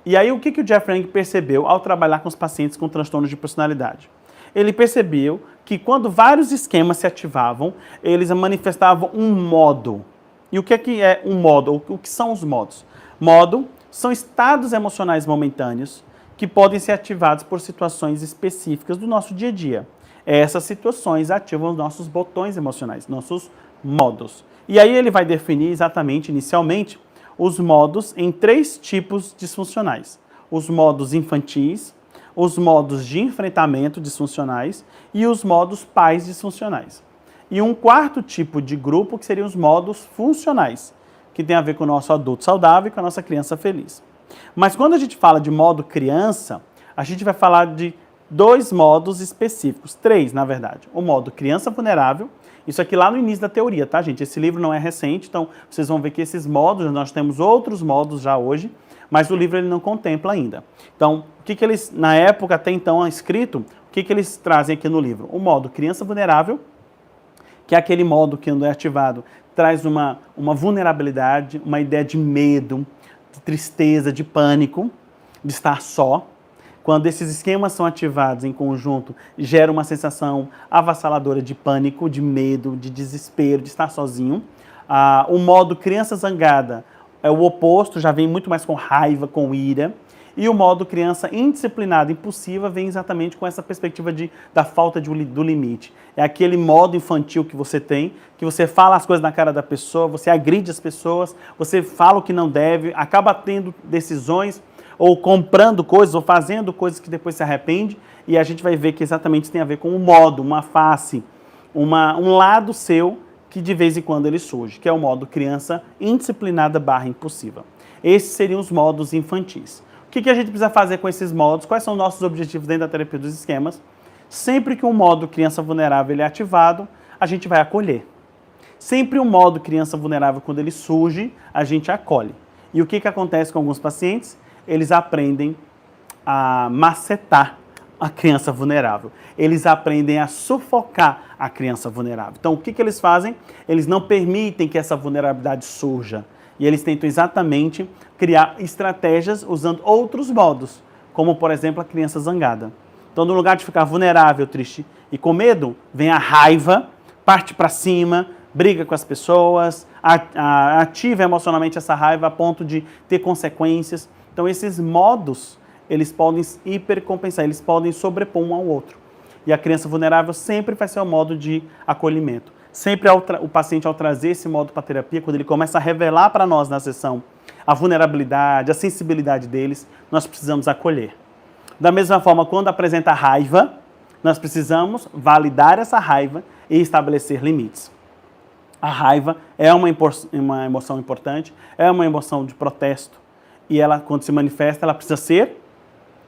E aí o que o Jeff Frank percebeu ao trabalhar com os pacientes com transtornos de personalidade? Ele percebeu que quando vários esquemas se ativavam, eles manifestavam um modo. E o que é um modo? O que são os modos? Modo são estados emocionais momentâneos que podem ser ativados por situações específicas do nosso dia a dia. Essas situações ativam os nossos botões emocionais, nossos modos. E aí ele vai definir exatamente, inicialmente, os modos em 3 tipos disfuncionais. Os modos infantis, os modos de enfrentamento disfuncionais e os modos pais disfuncionais. E um 4º tipo de grupo que seriam os modos funcionais, que tem a ver com o nosso adulto saudável e com a nossa criança feliz. Mas quando a gente fala de modo criança, a gente vai falar de 2 modos específicos, 3 na verdade. O modo criança vulnerável, isso aqui lá no início da teoria, tá gente? Esse livro não é recente, então vocês vão ver que esses modos, nós temos outros modos já hoje, mas o livro ele não contempla ainda. Então, o que eles, na época até então escrito, o que eles trazem aqui no livro? O modo criança vulnerável, que é aquele modo que quando é ativado, traz uma vulnerabilidade, uma ideia de medo, de tristeza, de pânico, de estar só. Quando esses esquemas são ativados em conjunto, gera uma sensação avassaladora de pânico, de medo, de desespero, de estar sozinho. O modo criança zangada é o oposto, já vem muito mais com raiva, com ira. E o modo criança indisciplinada, impulsiva, vem exatamente com essa perspectiva da falta do limite. É aquele modo infantil que você tem, que você fala as coisas na cara da pessoa, você agride as pessoas, você fala o que não deve, acaba tendo decisões, ou comprando coisas, ou fazendo coisas que depois se arrepende, e a gente vai ver que exatamente isso tem a ver com um modo, uma face, um lado seu que de vez em quando ele surge, que é o modo criança indisciplinada / impulsiva. Esses seriam os modos infantis. O que a gente precisa fazer com esses modos? Quais são os nossos objetivos dentro da terapia dos esquemas? Sempre que um modo criança vulnerável ele é ativado, a gente vai acolher. Sempre um modo criança vulnerável, quando ele surge, a gente acolhe. E o que acontece com alguns pacientes? Eles aprendem a macetar a criança vulnerável. Eles aprendem a sufocar a criança vulnerável. Então, o que eles fazem? Eles não permitem que essa vulnerabilidade surja. E eles tentam exatamente criar estratégias usando outros modos, como, por exemplo, a criança zangada. Então, no lugar de ficar vulnerável, triste e com medo, vem a raiva, parte para cima, briga com as pessoas, ativa emocionalmente essa raiva a ponto de ter consequências. Então, esses modos, eles podem hipercompensar, eles podem sobrepor um ao outro. E a criança vulnerável sempre vai ser o modo de acolhimento. Sempre o paciente, ao trazer esse modo para a terapia, quando ele começa a revelar para nós na sessão a vulnerabilidade, a sensibilidade deles, nós precisamos acolher. Da mesma forma, quando apresenta raiva, nós precisamos validar essa raiva e estabelecer limites. A raiva é uma emoção importante, é uma emoção de protesto, e ela, quando se manifesta, ela precisa ser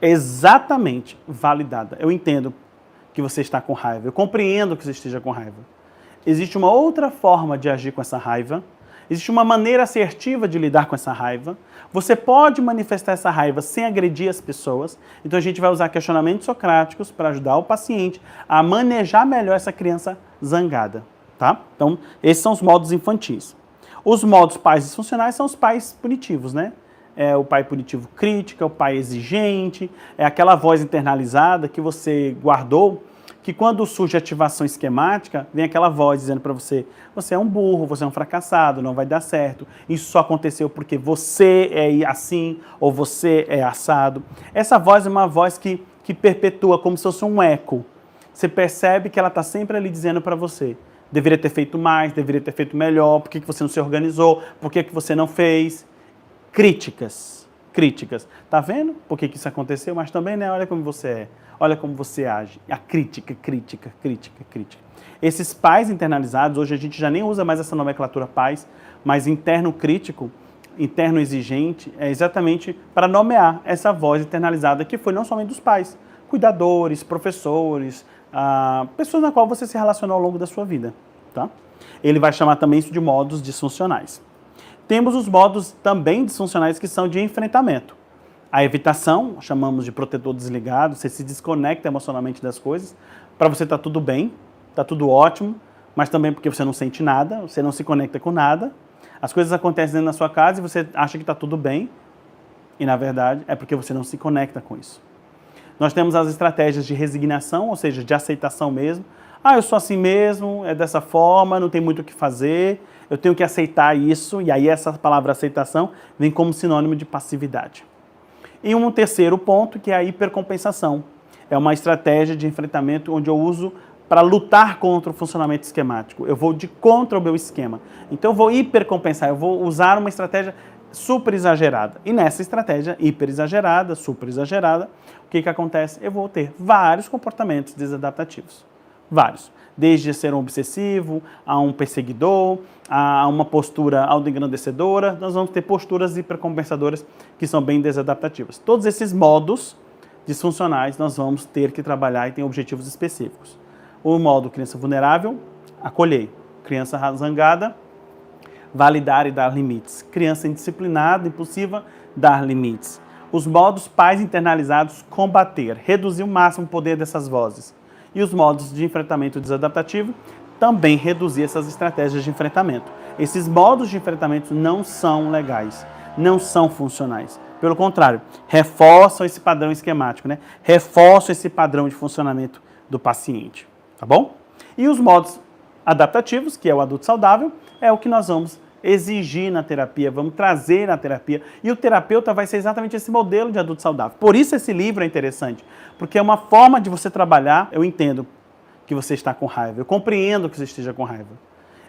exatamente validada. Eu entendo que você está com raiva, eu compreendo que você esteja com raiva. Existe uma outra forma de agir com essa raiva, existe uma maneira assertiva de lidar com essa raiva. Você pode manifestar essa raiva sem agredir as pessoas. Então a gente vai usar questionamentos socráticos para ajudar o paciente a manejar melhor essa criança zangada, tá? Então, esses são os modos infantis. Os modos pais disfuncionais são os pais punitivos, né? É o pai punitivo crítico, é o pai exigente, é aquela voz internalizada que você guardou, que quando surge ativação esquemática, vem aquela voz dizendo para você, você é um burro, você é um fracassado, não vai dar certo, isso só aconteceu porque você é assim, ou você é assado. Essa voz é uma voz que perpetua como se fosse um eco. Você percebe que ela está sempre ali dizendo para você, deveria ter feito mais, deveria ter feito melhor, por que você não se organizou, por que você não fez? Críticas. Tá vendo por que isso aconteceu? Mas também, né, olha como você é. Olha como você age. A crítica. Esses pais internalizados, hoje a gente já nem usa mais essa nomenclatura pais, mas interno crítico, interno exigente, é exatamente para nomear essa voz internalizada que foi não somente dos pais, cuidadores, professores, pessoas na qual você se relacionou ao longo da sua vida. Tá? Ele vai chamar também isso de modos disfuncionais. Temos os modos também disfuncionais que são de enfrentamento. A evitação, chamamos de protetor desligado, você se desconecta emocionalmente das coisas, para você tá tudo bem, tá tudo ótimo, mas também porque você não sente nada, você não se conecta com nada, as coisas acontecem dentro da sua casa e você acha que tá tudo bem, e na verdade é porque você não se conecta com isso. Nós temos as estratégias de resignação, ou seja, de aceitação mesmo. Eu sou assim mesmo, é dessa forma, não tem muito o que fazer, eu tenho que aceitar isso, e aí essa palavra aceitação vem como sinônimo de passividade. E um terceiro ponto, que é a hipercompensação. É uma estratégia de enfrentamento onde eu uso para lutar contra o funcionamento esquemático. Eu vou de contra o meu esquema. Então eu vou hipercompensar, eu vou usar uma estratégia super exagerada. E nessa estratégia hiper exagerada, super exagerada, o que acontece? Eu vou ter vários comportamentos desadaptativos. Vários. Desde ser um obsessivo, a um perseguidor, a uma postura autoengrandecedora, nós vamos ter posturas hipercompensadoras que são bem desadaptativas. Todos esses modos disfuncionais nós vamos ter que trabalhar e tem objetivos específicos. O modo criança vulnerável, acolher. Criança zangada, validar e dar limites. Criança indisciplinada, impulsiva, dar limites. Os modos pais internalizados, combater, reduzir o máximo o poder dessas vozes. E os modos de enfrentamento desadaptativo, também reduzir essas estratégias de enfrentamento. Esses modos de enfrentamento não são legais, não são funcionais. Pelo contrário, reforçam esse padrão esquemático, né? Reforçam esse padrão de funcionamento do paciente, tá bom? E os modos adaptativos, que é o adulto saudável, é o que nós vamos exigir na terapia, vamos trazer na terapia. E o terapeuta vai ser exatamente esse modelo de adulto saudável. Por isso esse livro é interessante, porque é uma forma de você trabalhar. Eu entendo que você está com raiva, eu compreendo que você esteja com raiva.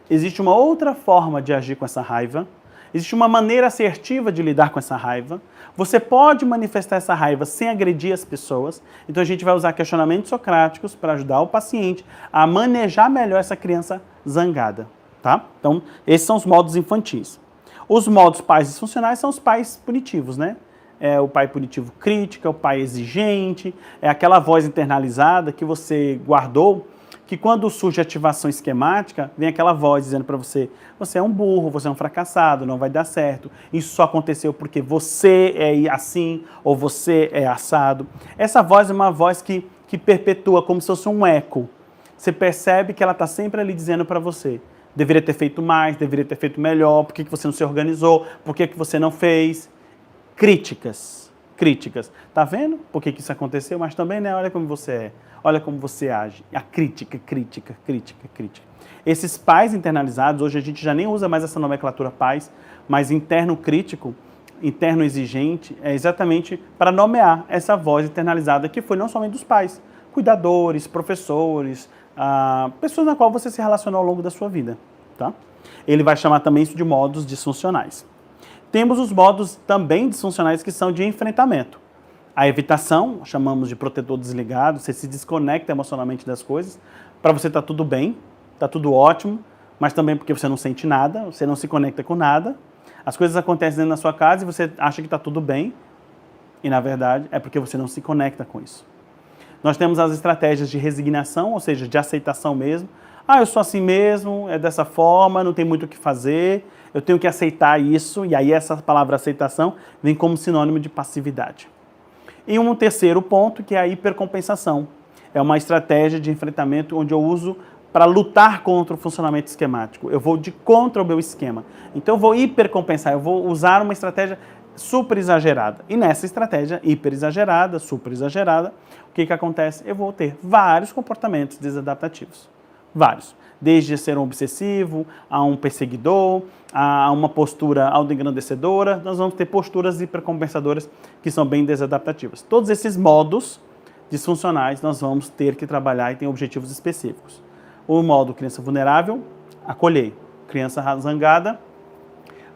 Existe uma outra forma de agir com essa raiva, existe uma maneira assertiva de lidar com essa raiva. Você pode manifestar essa raiva sem agredir as pessoas. Então a gente vai usar questionamentos socráticos para ajudar o paciente a manejar melhor essa criança zangada. Tá? Então, esses são os modos infantis. Os modos pais disfuncionais são os pais punitivos, né? É o pai punitivo crítico, é o pai exigente, é aquela voz internalizada que você guardou, que quando surge ativação esquemática, vem aquela voz dizendo para você, você é um burro, você é um fracassado, não vai dar certo, isso só aconteceu porque você é assim, ou você é assado. Essa voz é uma voz que perpetua como se fosse um eco. Você percebe que ela está sempre ali dizendo para você, deveria ter feito mais, deveria ter feito melhor, por que você não se organizou, por que você não fez? Críticas. Tá vendo por que isso aconteceu? Mas também, né, olha como você é, olha como você age. A crítica. Esses pais internalizados, hoje a gente já nem usa mais essa nomenclatura pais, mas interno crítico, interno exigente, é exatamente para nomear essa voz internalizada que foi não somente dos pais, cuidadores, professores, pessoas na qual você se relacionou ao longo da sua vida. Tá? Ele vai chamar também isso de modos disfuncionais. Temos os modos também disfuncionais que são de enfrentamento. A evitação, chamamos de protetor desligado, você se desconecta emocionalmente das coisas, para você tá tudo bem, tá tudo ótimo, mas também porque você não sente nada, você não se conecta com nada. As coisas acontecem dentro da sua casa e você acha que tá tudo bem, e na verdade é porque você não se conecta com isso. Nós temos as estratégias de resignação, ou seja, de aceitação mesmo. Eu sou assim mesmo, é dessa forma, não tem muito o que fazer, eu tenho que aceitar isso, e aí essa palavra aceitação vem como sinônimo de passividade. E um terceiro ponto, que é a hipercompensação. É uma estratégia de enfrentamento onde eu uso para lutar contra o funcionamento esquemático. Eu vou de contra o meu esquema. Então eu vou hipercompensar, eu vou usar uma estratégia super exagerada. E nessa estratégia hiper exagerada, super exagerada, o que acontece? Eu vou ter vários comportamentos desadaptativos. Vários. Desde ser um obsessivo, a um perseguidor, a uma postura autoengrandecedora, nós vamos ter posturas hipercompensadoras que são bem desadaptativas. Todos esses modos disfuncionais nós vamos ter que trabalhar e tem objetivos específicos. O modo criança vulnerável, acolher. Criança zangada,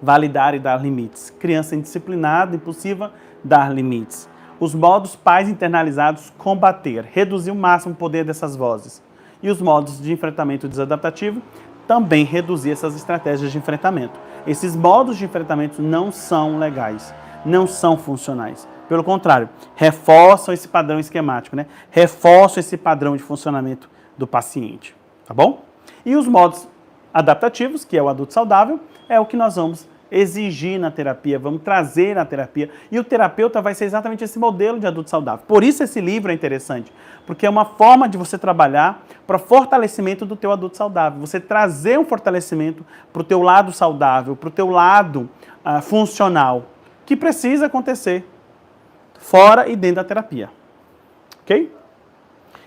validar e dar limites. Criança indisciplinada, impulsiva, dar limites. Os modos pais internalizados, combater, reduzir o máximo o poder dessas vozes. E os modos de enfrentamento desadaptativo, também reduzir essas estratégias de enfrentamento. Esses modos de enfrentamento não são legais, não são funcionais. Pelo contrário, reforçam esse padrão esquemático, né? Reforçam esse padrão de funcionamento do paciente, tá bom? E os modos adaptativos, que é o adulto saudável, é o que nós vamos exigir na terapia, vamos trazer na terapia. E o terapeuta vai ser exatamente esse modelo de adulto saudável. Por isso esse livro é interessante, porque é uma forma de você trabalhar para fortalecimento do teu adulto saudável. Você trazer um fortalecimento para o teu lado saudável, para o teu lado funcional, que precisa acontecer fora e dentro da terapia. Ok?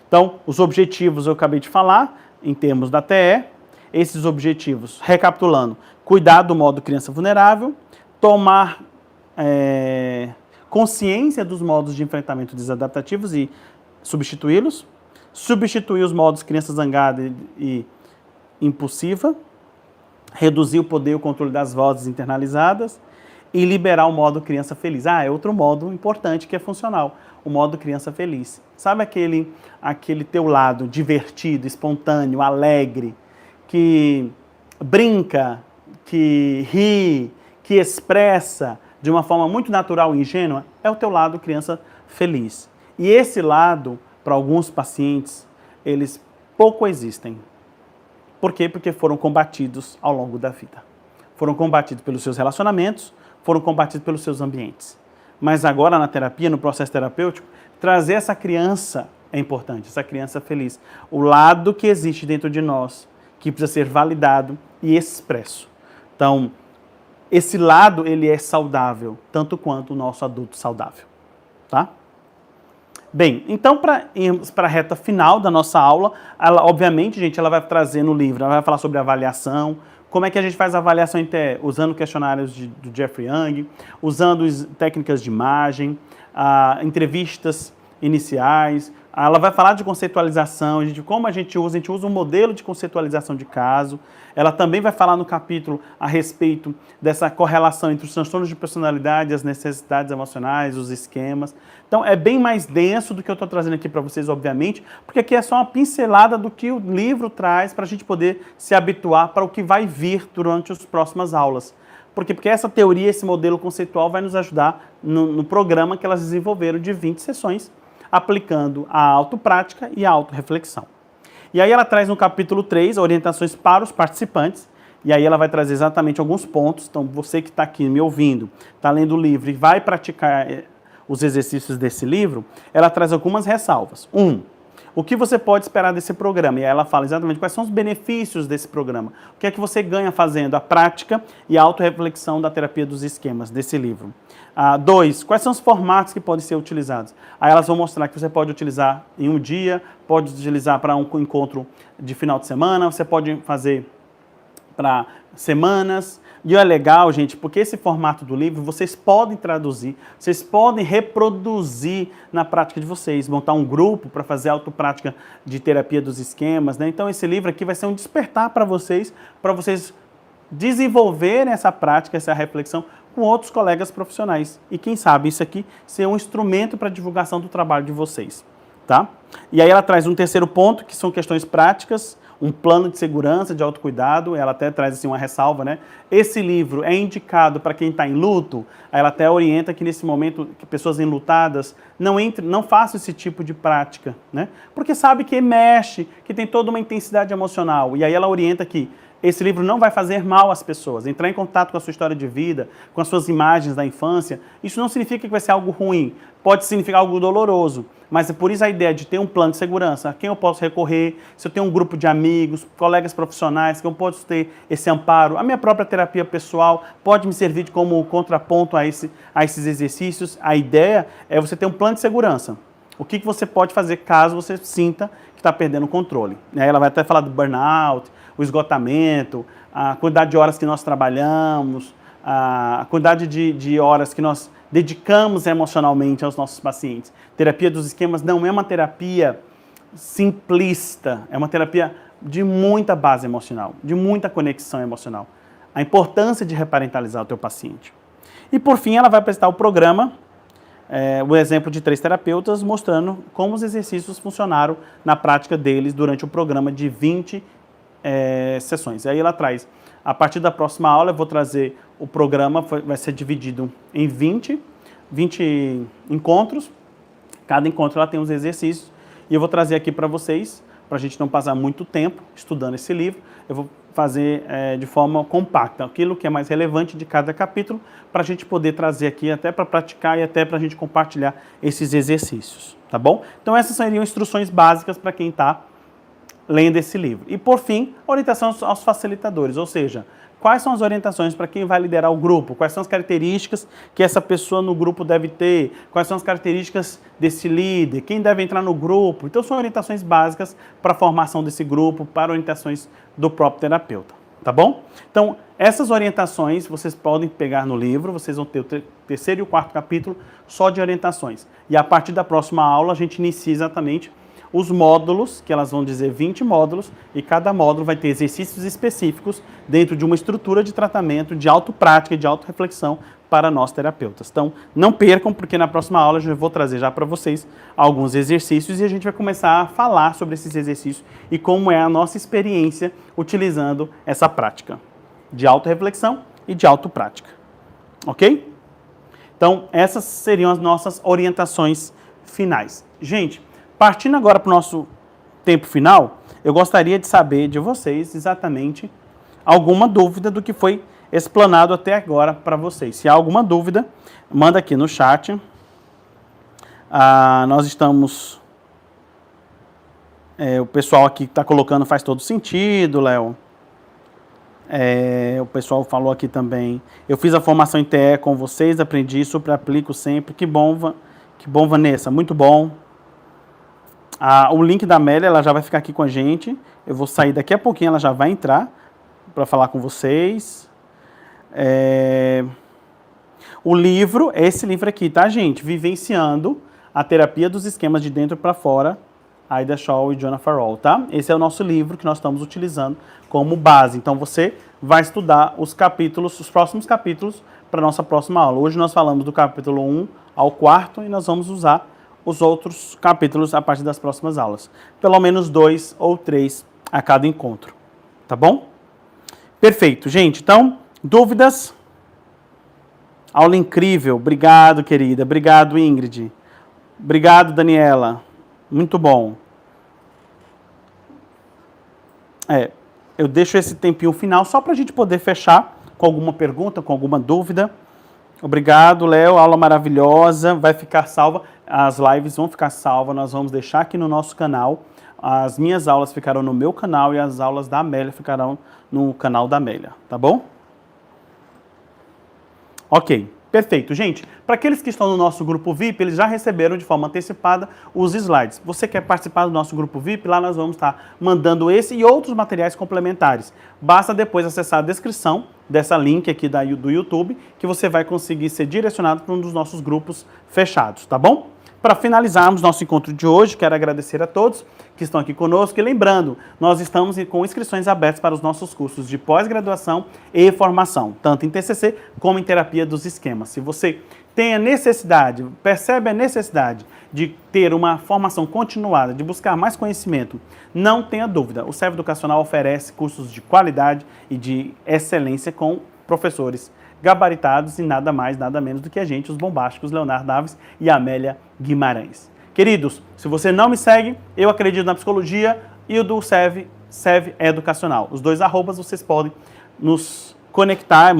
Então, os objetivos eu acabei de falar, em termos da TE. Esses objetivos, recapitulando, cuidar do modo criança vulnerável, tomar consciência dos modos de enfrentamento desadaptativos e substituí-los, substituir os modos criança zangada e impulsiva, reduzir o poder e o controle das vozes internalizadas e liberar o modo criança feliz. É outro modo importante que é funcional, o modo criança feliz. Sabe aquele teu lado divertido, espontâneo, alegre, que brinca, que ri, que expressa de uma forma muito natural e ingênua? É o teu lado criança feliz. E esse lado, para alguns pacientes, eles pouco existem. Por quê? Porque foram combatidos ao longo da vida. Foram combatidos pelos seus relacionamentos, foram combatidos pelos seus ambientes. Mas agora na terapia, no processo terapêutico, trazer essa criança é importante, essa criança feliz. O lado que existe dentro de nós, que precisa ser validado e expresso. Então, esse lado, ele é saudável, tanto quanto o nosso adulto saudável. Tá? Bem, então, para irmos para a reta final da nossa aula, ela, obviamente, gente, ela vai trazer no livro, ela vai falar sobre avaliação, Como é que a gente faz a avaliação em TE? Usando questionários do Jeffrey Young, usando técnicas de imagem, entrevistas iniciais. Ela vai falar de conceitualização, de como a gente usa um modelo de conceitualização de caso. Ela também vai falar no capítulo a respeito dessa correlação entre os transtornos de personalidade, as necessidades emocionais, os esquemas. Então é bem mais denso do que eu estou trazendo aqui para vocês, obviamente, porque aqui é só uma pincelada do que o livro traz para a gente poder se habituar para o que vai vir durante as próximas aulas. Por quê? Porque essa teoria, esse modelo conceitual vai nos ajudar no programa que elas desenvolveram de 20 sessões, aplicando a autoprática e a autorreflexão. E aí ela traz no capítulo 3 orientações para os participantes, e aí ela vai trazer exatamente alguns pontos. Então você que está aqui me ouvindo, está lendo o livro e vai praticar os exercícios desse livro, ela traz algumas ressalvas. O que você pode esperar desse programa? E aí ela fala exatamente quais são os benefícios desse programa. O que é que você ganha fazendo a prática e a autorreflexão da terapia dos esquemas desse livro. 2, quais são os formatos que podem ser utilizados? Aí elas vão mostrar que você pode utilizar em um dia, pode utilizar para um encontro de final de semana, você pode fazer para semanas. E é legal, gente, porque esse formato do livro vocês podem traduzir, vocês podem reproduzir na prática de vocês, montar um grupo para fazer autoprática de terapia dos esquemas, né? Então esse livro aqui vai ser um despertar para vocês desenvolverem essa prática, essa reflexão com outros colegas profissionais. E quem sabe isso aqui ser um instrumento para a divulgação do trabalho de vocês, tá? E aí ela traz um terceiro ponto, que são questões práticas, um plano de segurança, de autocuidado. Ela até traz assim uma ressalva, né? Esse livro é indicado para quem está em luto. Ela até orienta que nesse momento que pessoas enlutadas não façam esse tipo de prática, né? Porque sabe que mexe, que tem toda uma intensidade emocional. E aí ela orienta que esse livro não vai fazer mal às pessoas. Entrar em contato com a sua história de vida, com as suas imagens da infância, isso não significa que vai ser algo ruim. Pode significar algo doloroso. Mas é por isso a ideia de ter um plano de segurança. A quem eu posso recorrer? Se eu tenho um grupo de amigos, colegas profissionais, que eu posso ter esse amparo. A minha própria terapia pessoal pode me servir como contraponto a esses exercícios. A ideia é você ter um plano de segurança. O que você pode fazer caso você sinta que está perdendo o controle. Ela vai até falar do burnout, o esgotamento, a quantidade de horas que nós trabalhamos, a quantidade de horas que nós dedicamos emocionalmente aos nossos pacientes. Terapia dos esquemas não é uma terapia simplista, é uma terapia de muita base emocional, de muita conexão emocional. A importância de reparentalizar o teu paciente. E por fim, ela vai apresentar o programa, o exemplo de 3 terapeutas, mostrando como os exercícios funcionaram na prática deles durante o programa de 20 sessões. E aí ela traz, a partir da próxima aula, eu vou trazer o programa, vai ser dividido em 20 encontros. Cada encontro ela tem uns exercícios. E eu vou trazer aqui para vocês, para a gente não passar muito tempo estudando esse livro. Eu vou fazer de forma compacta aquilo que é mais relevante de cada capítulo, para a gente poder trazer aqui até para praticar e até para a gente compartilhar esses exercícios, tá bom? Então essas seriam instruções básicas para quem está lendo esse livro. E por fim, orientação aos facilitadores, ou seja, quais são as orientações para quem vai liderar o grupo, quais são as características que essa pessoa no grupo deve ter, quais são as características desse líder, quem deve entrar no grupo. Então são orientações básicas para a formação desse grupo, para orientações do próprio terapeuta, tá bom? Então essas orientações vocês podem pegar no livro, vocês vão ter o terceiro e o quarto capítulo só de orientações. E a partir da próxima aula a gente inicia exatamente os módulos, que elas vão dizer 20 módulos, e cada módulo vai ter exercícios específicos dentro de uma estrutura de tratamento, de autoprática e de autorreflexão para nós terapeutas. Então, não percam, porque na próxima aula eu vou trazer já para vocês alguns exercícios e a gente vai começar a falar sobre esses exercícios e como é a nossa experiência utilizando essa prática de autorreflexão e de autoprática. Ok? Então, essas seriam as nossas orientações finais. Gente, partindo agora para o nosso tempo final, eu gostaria de saber de vocês exatamente alguma dúvida do que foi explanado até agora para vocês. Se há alguma dúvida, manda aqui no chat. Nós estamos... o pessoal aqui que está colocando faz todo sentido, Léo. O pessoal falou aqui também. Eu fiz a formação em TE com vocês, aprendi super, aplico sempre. Que bom, Vanessa, muito bom. O link da Amélia, ela já vai ficar aqui com a gente. Eu vou sair daqui a pouquinho, ela já vai entrar. para falar com vocês. O livro, esse livro aqui, tá, gente? Vivenciando a terapia dos esquemas de dentro para fora, Ida Shaw e Jonah Farrell, tá? Esse é o nosso livro que nós estamos utilizando como base. Então, você vai estudar os próximos capítulos para a nossa próxima aula. Hoje nós falamos do capítulo 1 ao 4 e nós vamos usar os outros capítulos a partir das próximas aulas. Pelo menos 2 ou 3 a cada encontro, tá bom? Perfeito, gente. Então, dúvidas? Aula incrível. Obrigado, querida. Obrigado, Ingrid. Obrigado, Daniela. Muito bom. Eu deixo esse tempinho final só para a gente poder fechar com alguma pergunta, com alguma dúvida. Obrigado, Léo. Aula maravilhosa. Vai ficar salva. As lives vão ficar salvas. Nós vamos deixar aqui no nosso canal. As minhas aulas ficarão no meu canal e as aulas da Amélia ficarão no canal da Amélia. Tá bom? Ok. Perfeito, gente. Para aqueles que estão no nosso grupo VIP, eles já receberam de forma antecipada os slides. Você quer participar do nosso grupo VIP? Lá nós vamos estar mandando esse e outros materiais complementares. Basta depois acessar a descrição dessa link aqui do YouTube, que você vai conseguir ser direcionado para um dos nossos grupos fechados, tá bom? Para finalizarmos nosso encontro de hoje, quero agradecer a todos que estão aqui conosco e lembrando, nós estamos com inscrições abertas para os nossos cursos de pós-graduação e formação, tanto em TCC como em terapia dos esquemas. Se você tem a necessidade, percebe a necessidade de ter uma formação continuada, de buscar mais conhecimento, não tenha dúvida, o Serve Educacional oferece cursos de qualidade e de excelência com professores gabaritados e nada mais, nada menos do que a gente, os bombásticos Leonardo Naves e Amélia Guimarães. Queridos, se você não me segue, eu acredito na psicologia e o do Serve Educacional. Os dois arrobas vocês podem nos conectar,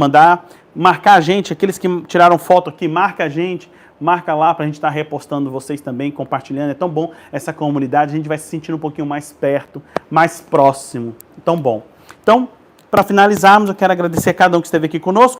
marcar a gente, aqueles que tiraram foto aqui, marca a gente, marca lá para a gente estar repostando vocês também, compartilhando. É tão bom essa comunidade, a gente vai se sentindo um pouquinho mais perto, mais próximo. Tão bom. Então, para finalizarmos, eu quero agradecer a cada um que esteve aqui conosco.